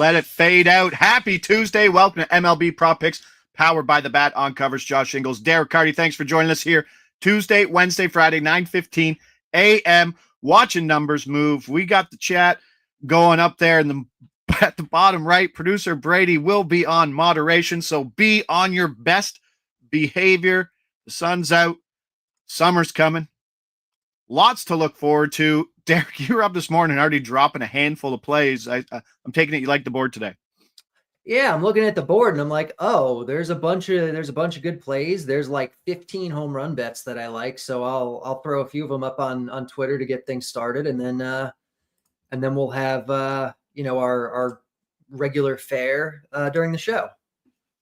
let it fade out. Happy Tuesday. Welcome to MLB Prop Picks, powered by the Bat. On covers Josh Ingles, Derek Carty. Thanks for joining us here Tuesday, Wednesday, Friday, 9:15 a.m. Watching numbers move. We got the chat going up there at the bottom right. Producer Brady will be on moderation, so be on your best behavior. The sun's out. Summer's coming. Lots to look forward to. Derek, you were up this morning already dropping a handful of plays. I'm taking it you like the board today. Yeah, I'm looking at the board and I'm like, oh, there's a bunch of good plays. There's like 15 home run bets that I like, so I'll throw a few of them up on Twitter to get things started, and then we'll have our regular fare during the show.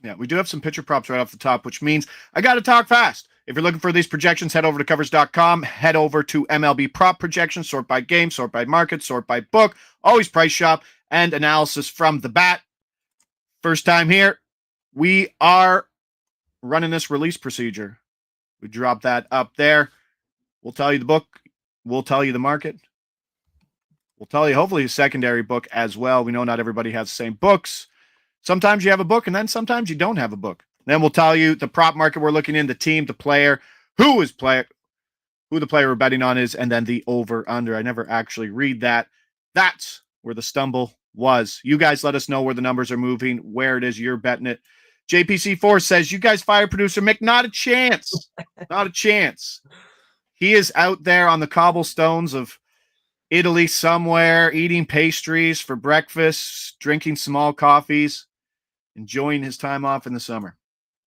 Yeah, we do have some pitcher props right off the top, which means I got to talk fast. If you're looking for these projections, head over to covers.com, head over to MLB prop projections, sort by game, sort by market, sort by book, always price shop and analysis from the bat. First time here, we are running this release procedure. We drop that up there. We'll tell you the book. We'll tell you the market. We'll tell you hopefully a secondary book as well. We know not everybody has the same books. Sometimes you have a book, and then sometimes you don't have a book. Then we'll tell you the prop market we're looking in, the team, the player, who the player we're betting on is, and then the over-under. I never actually read that. That's where the stumble was. You guys let us know where the numbers are moving, where it is you're betting it. JPC4 says, you guys fire producer Mick. Not a chance. Not a chance. He is out there on the cobblestones of Italy somewhere, eating pastries for breakfast, drinking small coffees, enjoying his time off in the summer.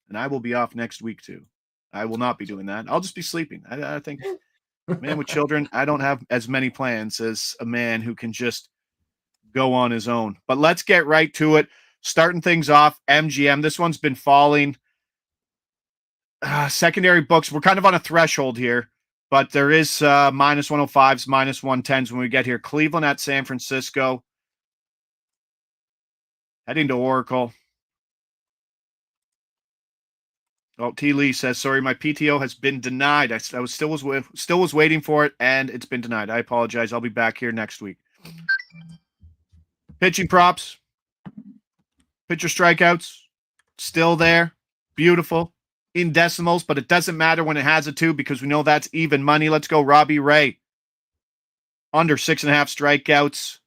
And I will be off next week too. I will not be doing that. I'll just be sleeping. I think, man with children, I don't have as many plans as a man who can just go on his own. But let's get right to it. Starting things off, MGM. This one's been falling. Secondary books, we're kind of on a threshold here, but there is minus 105s, minus 110s when we get here. Cleveland at San Francisco. Heading to Oracle. Oh, T. Lee says, sorry, my PTO has been denied. I still was waiting for it, and it's been denied. I apologize. I'll be back here next week. Pitching props. Pitcher strikeouts. Still there. Beautiful. In decimals, but it doesn't matter when it has a 2 because we know that's even money. Let's go Robbie Ray. Under 6.5 strikeouts.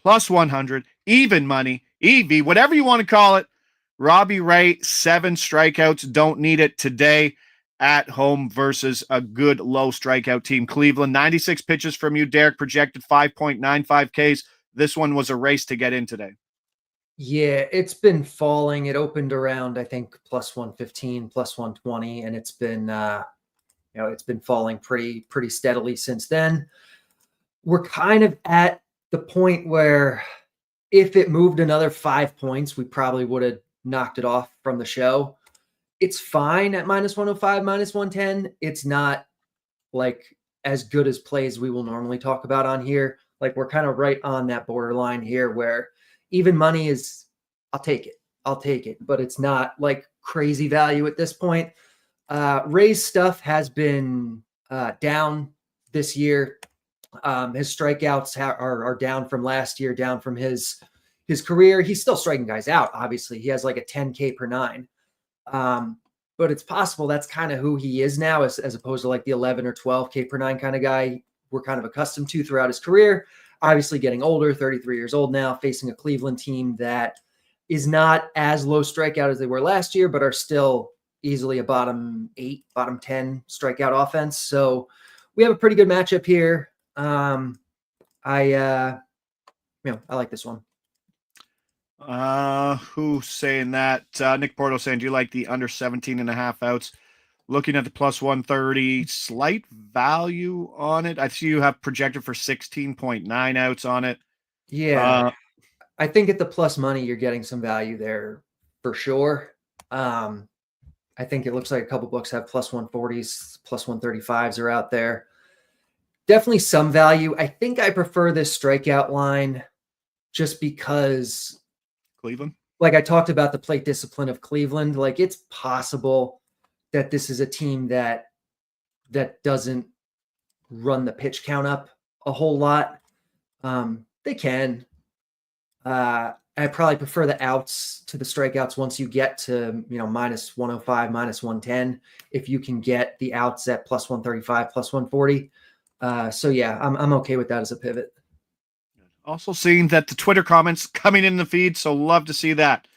Plus 100. Even money. EV, whatever you want to call it. Robbie Ray, 7 strikeouts. Don't need it today at home versus a good low strikeout team. Cleveland, 96 pitches from you. Derek projected 5.95 Ks. This one was a race to get in today. Yeah, it's been falling. It opened around, I think, plus 115, plus 120, and it's been falling pretty steadily since then. We're kind of at the point where if it moved another 5 points, we probably would have knocked it off from the show. It's fine at minus 105, minus 110. It's not like as good as plays we will normally talk about on here. Like we're kind of right on that borderline here where even money is, I'll take it, but it's not like crazy value at this point. Ray's stuff has been down this year. His strikeouts are down from last year, down from his career. He's still striking guys out. Obviously, he has like a 10K per 9. But it's possible that's kind of who he is now, as opposed to like the 11 or 12K per 9 kind of guy we're kind of accustomed to throughout his career. Obviously getting older, 33 years old now, facing a Cleveland team that is not as low strikeout as they were last year, but are still easily a bottom 8, bottom 10 strikeout offense. So we have a pretty good matchup here. I like this one. Who's saying that? Nick Porto saying, do you like the under 17.5 outs? Looking at the plus 130, slight value on it. I see you have projected for 16.9 outs on it. Yeah. I think at the plus money, you're getting some value there for sure. I think it looks like a couple books have plus 140s, plus 135s are out there. Definitely some value. I think I prefer this strikeout line just because Cleveland, like I talked about the plate discipline of Cleveland, like it's possible that this is a team that doesn't run the pitch count up a whole lot. They can. I probably prefer the outs to the strikeouts once you get to, minus 105, minus 110, if you can get the outs at plus 135, plus 140. So yeah, I'm okay with that as a pivot. Also seeing that the Twitter comments coming in the feed, so love to see that.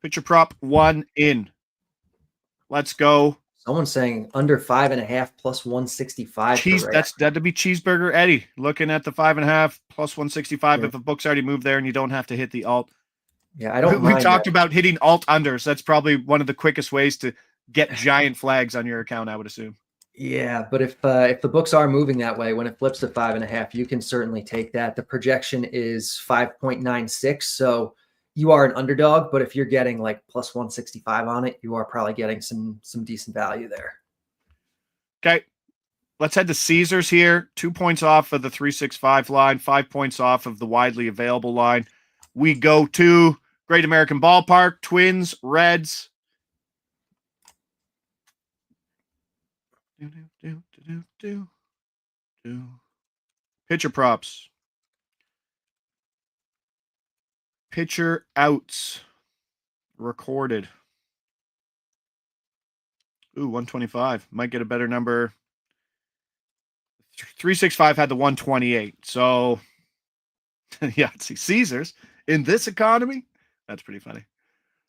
Pitcher prop 1 in. Let's go. Someone's saying under 5.5 plus 165. That'd be Cheeseburger Eddie looking at the 5.5 plus 165. Yeah. If a book's already moved there and you don't have to hit the alt. Yeah, I don't. We talked about hitting alt unders. That's probably one of the quickest ways to get giant flags on your account, I would assume. Yeah, but if the books are moving that way, when it flips to 5.5, you can certainly take that. The projection is 5.96, so you are an underdog. But if you're getting like plus 165 on it, you are probably getting some decent value there. Okay, let's head to Caesars here. 2 points off of the 365 line, 5 points off of the widely available line. We go to Great American Ballpark, Twins, Reds. Pitcher props. Pitcher outs. Recorded. Ooh, 125. Might get a better number. 365 had the 128. So, yeah, see, Caesars in this economy, that's pretty funny.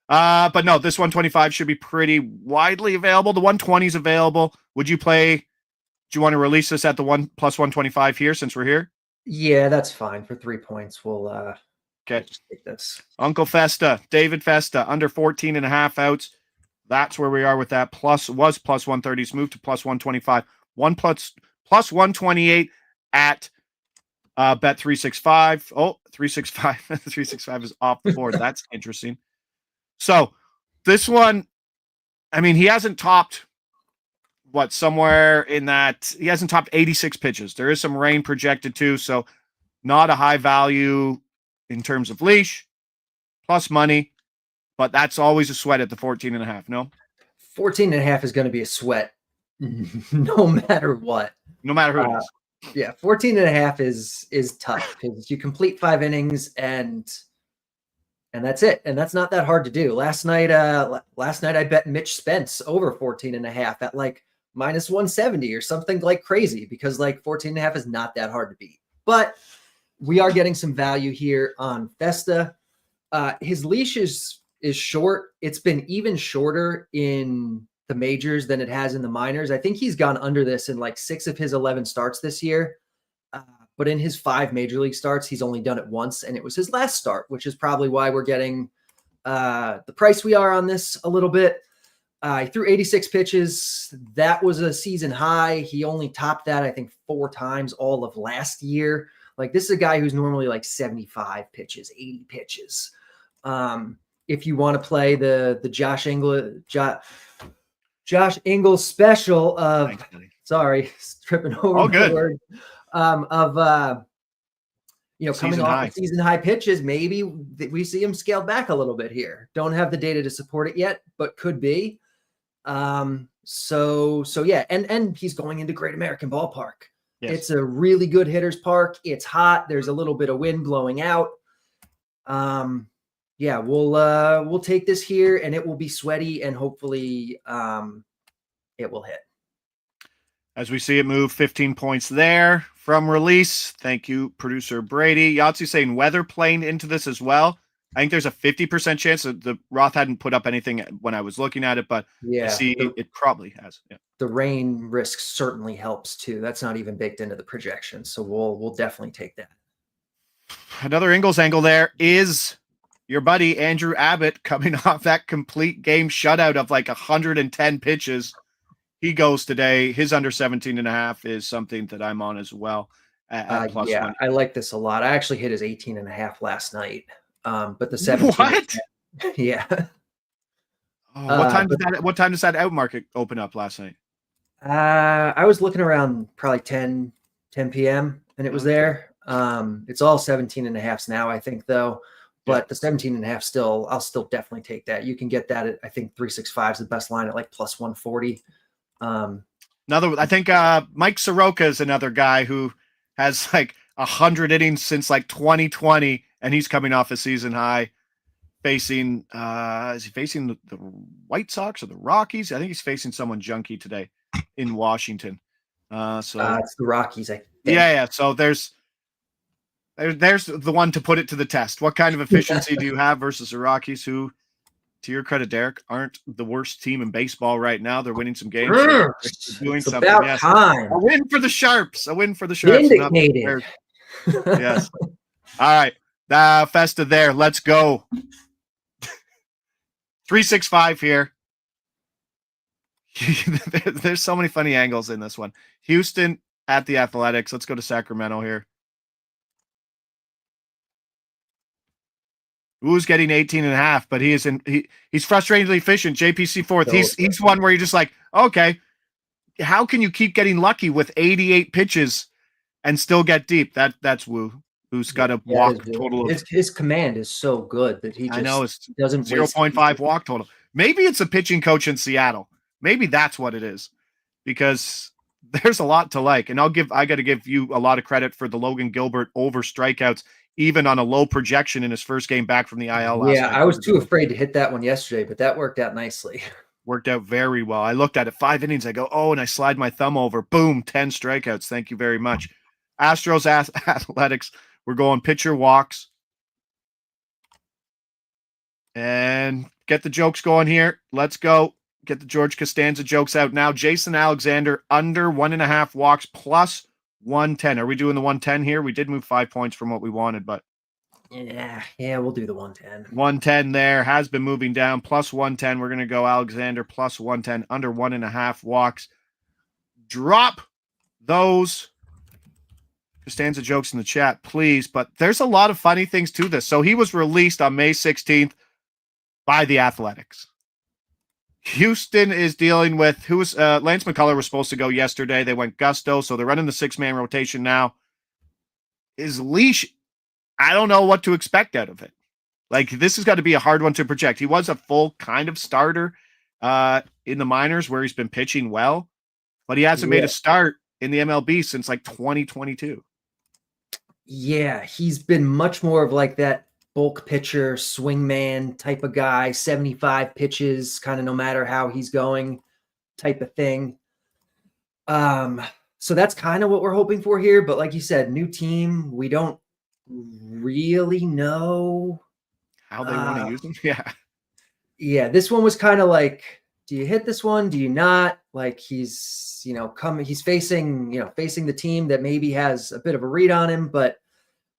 But no, this 125 should be pretty widely available. The 120 is available. Would you play? Do you want to release this at the 1 plus 125 here since we're here? Yeah, that's fine for 3 points. We'll okay. Just take this. Uncle Festa, David Festa, under 14.5 outs. That's where we are with that. Plus 130s, moved to plus 125. Plus 128 at bet 365. Oh, 365. 365 is off the board. That's interesting. So this one, I mean, he hasn't topped somewhere in that. He hasn't topped 86 pitches. There is some rain projected too. So not a high value in terms of leash plus money, but that's always a sweat at the 14.5. No, 14.5 is going to be a sweat no matter what. No matter who it is. Yeah. 14.5 is tough because you complete 5 innings and that's it. And that's not that hard to do. Last night I bet Mitch Spence over 14.5 at like minus 170 or something like crazy because like 14.5 is not that hard to beat. But we are getting some value here on Festa. His leash is short. It's been even shorter in the majors than it has in the minors. I think he's gone under this in like 6 of his 11 starts this year. But in his 5 major league starts, he's only done it once, and it was his last start, which is probably why we're getting the price we are on this a little bit. He threw 86 pitches. That was a season high. He only topped that, I think, 4 times all of last year. Like, this is a guy who's normally like 75 pitches, 80 pitches. If you want to play the Josh Ingles special of, thanks, sorry, tripping over all good. Word, coming off of season high pitches, maybe we see him scaled back a little bit here. Don't have the data to support it yet, but could be. So yeah, and he's going into Great American Ballpark. Yes. It's a really good hitter's park. It's hot. There's a little bit of wind blowing out. Yeah, we'll take this here, and it will be sweaty, and hopefully it will hit. As we see it move, 15 points there from release. Thank you, producer Brady. Yahtzee saying weather playing into this as well. I think there's a 50% chance that the Roth hadn't put up anything when I was looking at it, but yeah, I see it probably has. Yeah. The rain risk certainly helps too. That's not even baked into the projection, so we'll definitely take that. Another Ingles angle there is your buddy Andrew Abbott coming off that complete game shutout of like 110 pitches. He goes today. His under 17.5 is something that I'm on as well. At plus yeah, 1. I like this a lot. I actually hit his 18.5 last night. But the 17. What? Yeah. Oh, what time does that out market open up last night? I was looking around probably 10 p.m. and it was there. It's all 17.5s now, I think, though. But the 17.5 I'll still definitely take that. You can get that at, I think 365 is the best line at like plus 140. I think Mike Soroka is another guy who has like 100 innings since like 2020, and he's coming off a season high. facing is he facing the White Sox or the Rockies? I think he's facing someone junky today in Washington. It's the Rockies, I think. Yeah. So there's the one to put it to the test. What kind of efficiency do you have versus the Rockies, who, to your credit, Derek, aren't the worst team in baseball right now? They're winning some games. They're doing it's something. About yes. time. A win for the Sharps. A win for the Sharps. Vindicated. Yes. All right. Festa there. Let's go. 365 here. There's so many funny angles in this one. Houston at the Athletics. Let's go to Sacramento here. Who's getting 18.5, but he's frustratingly efficient. JPC fourth. He's one where you're just like, okay, how can you keep getting lucky with 88 pitches and still get deep? That's Woo, who's got a walk total of his command is so good that he just doesn't 0.5 walk total. Maybe it's a pitching coach in Seattle. Maybe that's what it is, because there's a lot to like. And I got to give you a lot of credit for the Logan Gilbert over strikeouts, even on a low projection in his first game back from the IL last night. I was too afraid to hit that one yesterday, but that worked out nicely. Worked out very well. I looked at it 5 innings. I go, and I slide my thumb over. Boom, 10 strikeouts. Thank you very much. Astros Athletics. We're going pitcher walks. And get the jokes going here. Let's go. Get the George Costanza jokes out now. Jason Alexander under 1.5 walks plus 110. Are we doing the 110 here? We did move 5 points from what we wanted, but yeah, we'll do the 110. 110 there has been moving down. Plus 110. We're going to go Alexander plus 110 under 1.5 walks. Drop those Costanza jokes in the chat, please. But there's a lot of funny things to this. So he was released on May 16th by the Athletics. Houston is dealing with Lance McCullers was supposed to go yesterday. They went Gusto, so they're running the 6-man rotation now. His leash, I don't know what to expect out of it. Like, this has got to be a hard one to project. He was a full kind of starter in the minors where he's been pitching well, but he hasn't made a start in the MLB since like 2022. Yeah, he's been much more of like that bulk pitcher, swingman type of guy, 75 pitches, kind of no matter how he's going type of thing. So that's kind of what we're hoping for here. But like you said, new team, we don't really know how they want to use him. Yeah. This one was kind of like, do you hit this one? Do you not? Like he's, he's facing the team that maybe has a bit of a read on him, but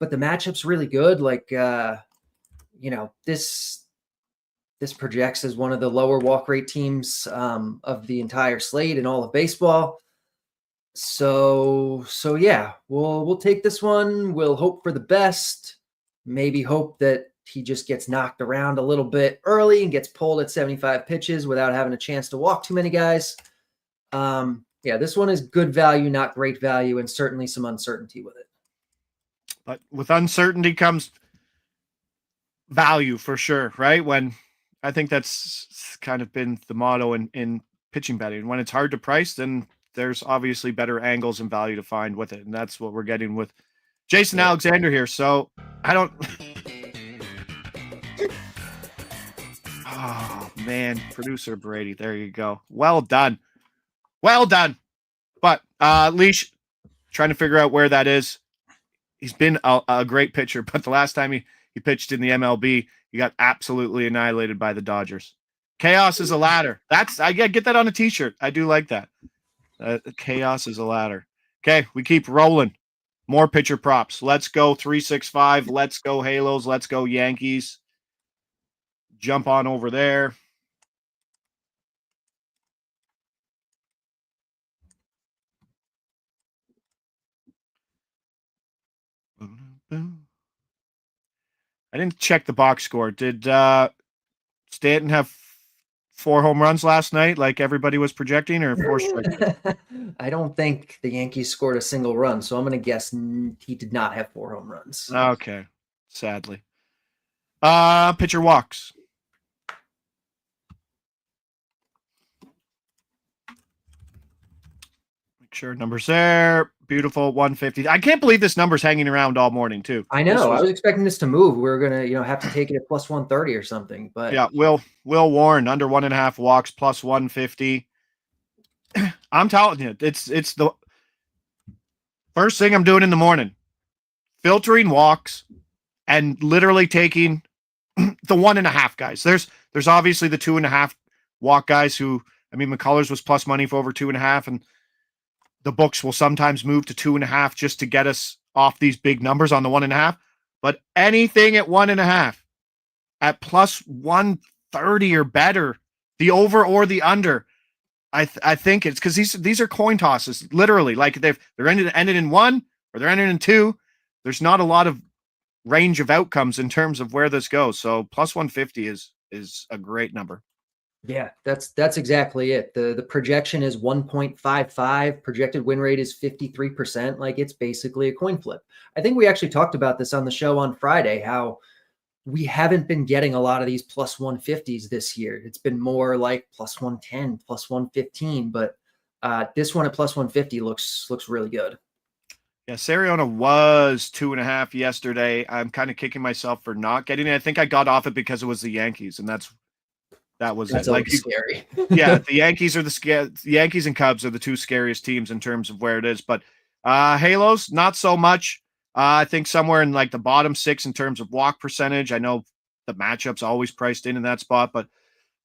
the matchup's really good. Like, this projects as one of the lower walk rate teams of the entire slate in all of baseball. So yeah, we'll take this one. We'll hope for the best. Maybe hope that he just gets knocked around a little bit early and gets pulled at 75 pitches without having a chance to walk too many guys. This one is good value, not great value, and certainly some uncertainty with it. But with uncertainty comes value for sure, right? When I think that's kind of been the motto in pitching betting. When it's hard to price, then there's obviously better angles and value to find with it. And that's what we're getting with Jason Alexander here. So I don't. Oh, man. Producer Brady. There you go. Well done. But Leash, trying to figure out where that is. He's been a great pitcher, but the last time he pitched in the MLB, he got absolutely annihilated by the Dodgers. Chaos is a ladder. I get that on a t-shirt. I do like that. Chaos is a ladder. Okay, we keep rolling. More pitcher props. Let's go 365. Let's go Halos. Let's go Yankees. Jump on over there. I didn't check the box score. Did Stanton have 4 home runs last night like everybody was projecting, or 4 strikeouts? I don't think the Yankees scored a single run, so I'm going to guess he did not have 4 home runs. Okay, sadly. Pitcher walks. Make sure numbers there. beautiful 150. I can't believe this number's hanging around all morning too. I know. I was expecting this to move. We were gonna, have to take it at plus 130 or something. But yeah, Will Warren under 1.5 walks plus 150. I'm telling you, it's the first thing I'm doing in the morning, filtering walks and literally taking the 1.5 guys. There's obviously the 2.5 walk guys who, I mean, McCullers was plus money for over 2.5, and the books will sometimes move to 2.5 just to get us off these big numbers on the 1.5. But anything at 1.5 at plus 130 or better, the over or the under, I think it's because these are coin tosses, literally. Like they're ended in 1 or they're ended in 2. There's not a lot of range of outcomes in terms of where this goes. So plus 150 is a great number. Yeah, that's exactly it. The projection is 1.55. Projected win rate is 53%. Like it's basically a coin flip. I think we actually talked about this on the show on Friday, how we haven't been getting a lot of these plus 150s this year. It's been more like plus 110, plus 115, but this one at plus 150 looks really good. Yeah, Sariona was 2.5 yesterday. I'm kind of kicking myself for not getting it. I think I got off it because it was the Yankees, and that's it. Like scary. Yeah, the Yankees are the Yankees and Cubs are the two scariest teams in terms of where it is. But Halos, not so much. I think somewhere in like the bottom 6 in terms of walk percentage. I know the matchup's always priced in that spot, but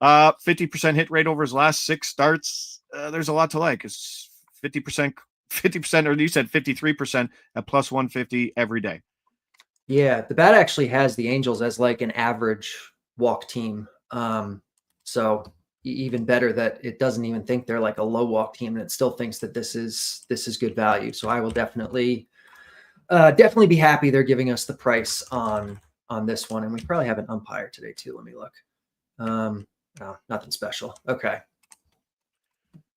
50% hit rate over his last 6 starts. There's a lot to like. It's 50%, or you said 53% at plus 150 every day. Yeah, the bat actually has the Angels as like an average walk team. So even better that it doesn't even think they're like a low walk team, and it still thinks that this is good value. So I will definitely be happy they're giving us the price on this one. And we probably have an umpire today too. Let me look. No, nothing special. Okay.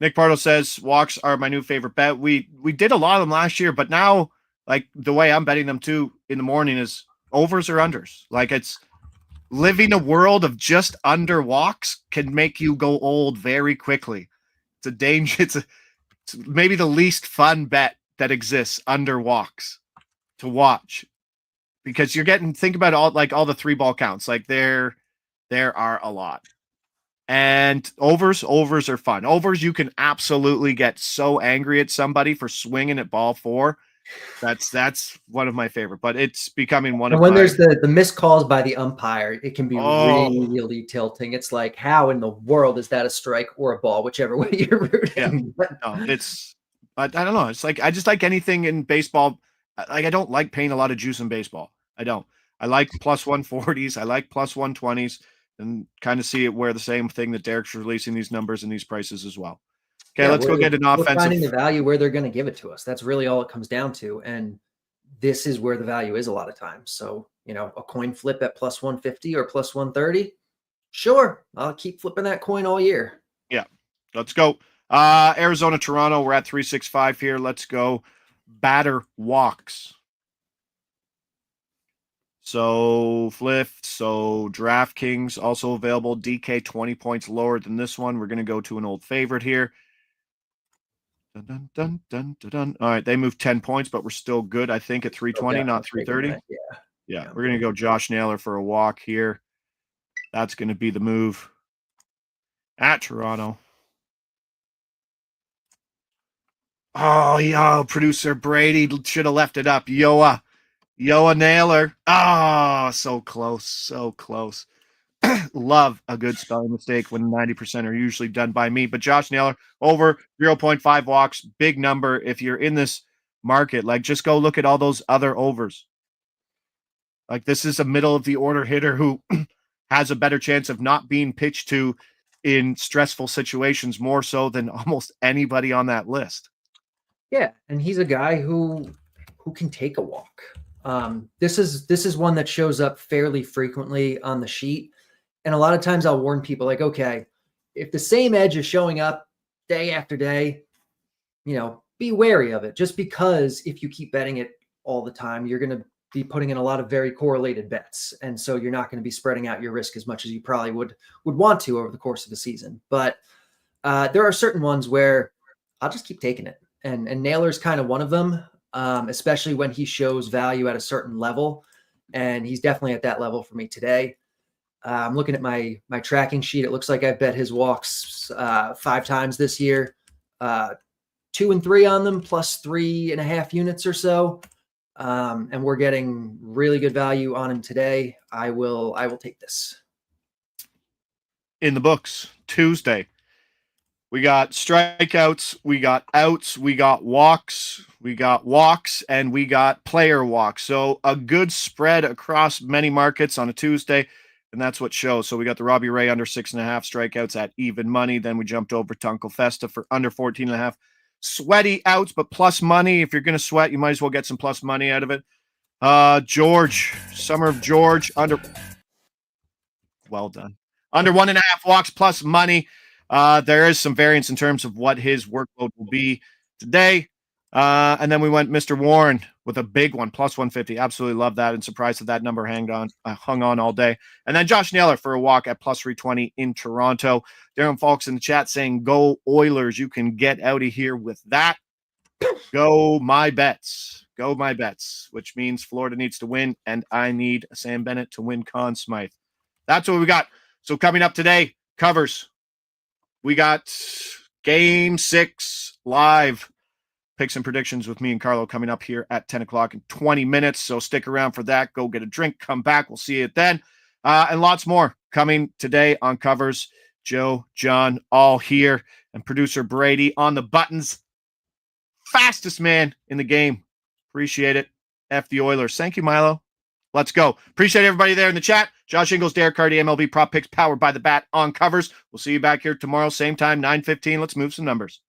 Nick Pardo says walks are my new favorite bet. We did a lot of them last year, but now like the way I'm betting them too in the morning is overs or unders. Like it's living a world of just under walks can make you go old very quickly. It's a danger. It's maybe the least fun bet that exists, under walks to watch, because you're think about all the 3-ball counts. Like there are a lot. And overs are fun. Overs, you can absolutely get so angry at somebody for swinging at ball 4. That's one of my favorite, but it's becoming one of when there's the missed calls by the umpire, it can be really tilting. It's like, how in the world is that a strike or a ball, whichever way you're rooting? Yeah. No, I don't know. It's like, I just like anything in baseball. Like, I don't like paying a lot of juice in baseball. I don't. I like plus 140s. I like plus 120s, and kind of see it where the same thing that Derek's releasing these numbers and these prices as well. Okay, let's go get an offensive. We're finding the value where they're going to give it to us. That's really all it comes down to. And this is where the value is a lot of times. So, a coin flip at plus 150 or plus 130. Sure. I'll keep flipping that coin all year. Yeah. Let's go. Arizona, Toronto. We're at 365 here. Let's go. Batter walks. So DraftKings also available. DK 20 points lower than this one. We're going to go to an old favorite here. Dun, dun, dun, dun, dun. All right, they moved 10 points, but we're still good, I think, at 320, not 330. Yeah, we're going to go Josh Naylor for a walk here. That's going to be the move at Toronto. Oh, yeah, producer Brady should have left it up. Yoa Naylor. Oh, so close. Love a good spelling mistake when 90% are usually done by me. But Josh Naylor over 0.5 walks, big number. If you're in this market, like just go look at all those other overs. Like this is a middle of the order hitter who has a better chance of not being pitched to in stressful situations more so than almost anybody on that list. Yeah, and he's a guy who can take a walk. This is one that shows up fairly frequently on the sheet. And a lot of times I'll warn people like, okay, if the same edge is showing up day after day, be wary of it, just because if you keep betting it all the time, you're going to be putting in a lot of very correlated bets. And so you're not going to be spreading out your risk as much as you probably would want to over the course of the season. But there are certain ones where I'll just keep taking it. and Naylor's kind of one of them, especially when he shows value at a certain level. And he's definitely at that level for me today. I'm looking at my tracking sheet. It looks like I bet his walks 5 times this year, 2 and 3 on them, plus 3.5 units or so. And we're getting really good value on him today. I will take this. In the books, Tuesday, we got strikeouts, we got outs, we got walks, and we got player walks. So a good spread across many markets on a Tuesday, and that's what shows. So we got the Robbie Ray under 6.5 strikeouts at even money. Then we jumped over to Uncle Festa for under 14.5. Sweaty outs, but plus money. If you're going to sweat, you might as well get some plus money out of it. George, Summer of George, under. Well done. Under 1.5 walks plus money. There is some variance in terms of what his workload will be today. And then we went Mr. Warren with a big one, plus 150. Absolutely love that, and surprised that number hung on all day. And then Josh Naylor for a walk at plus 320 in Toronto. Darren Falks in the chat saying, go Oilers. You can get out of here with that. Go my bets, which means Florida needs to win, and I need Sam Bennett to win Conn Smythe. That's what we got. So coming up today, covers. We got Game 6 live. Picks and predictions with me and Carlo coming up here at 10 o'clock in 20 minutes. So stick around for that. Go get a drink. Come back. We'll see you then. And lots more coming today on covers. Joe, John, all here. And producer Brady on the buttons. Fastest man in the game. Appreciate it. F the Oilers. Thank you, Milo. Let's go. Appreciate everybody there in the chat. Josh Ingles, Derek Carty, MLB Prop Picks, powered by the Bat on covers. We'll see you back here tomorrow, same time, 9:15. Let's move some numbers.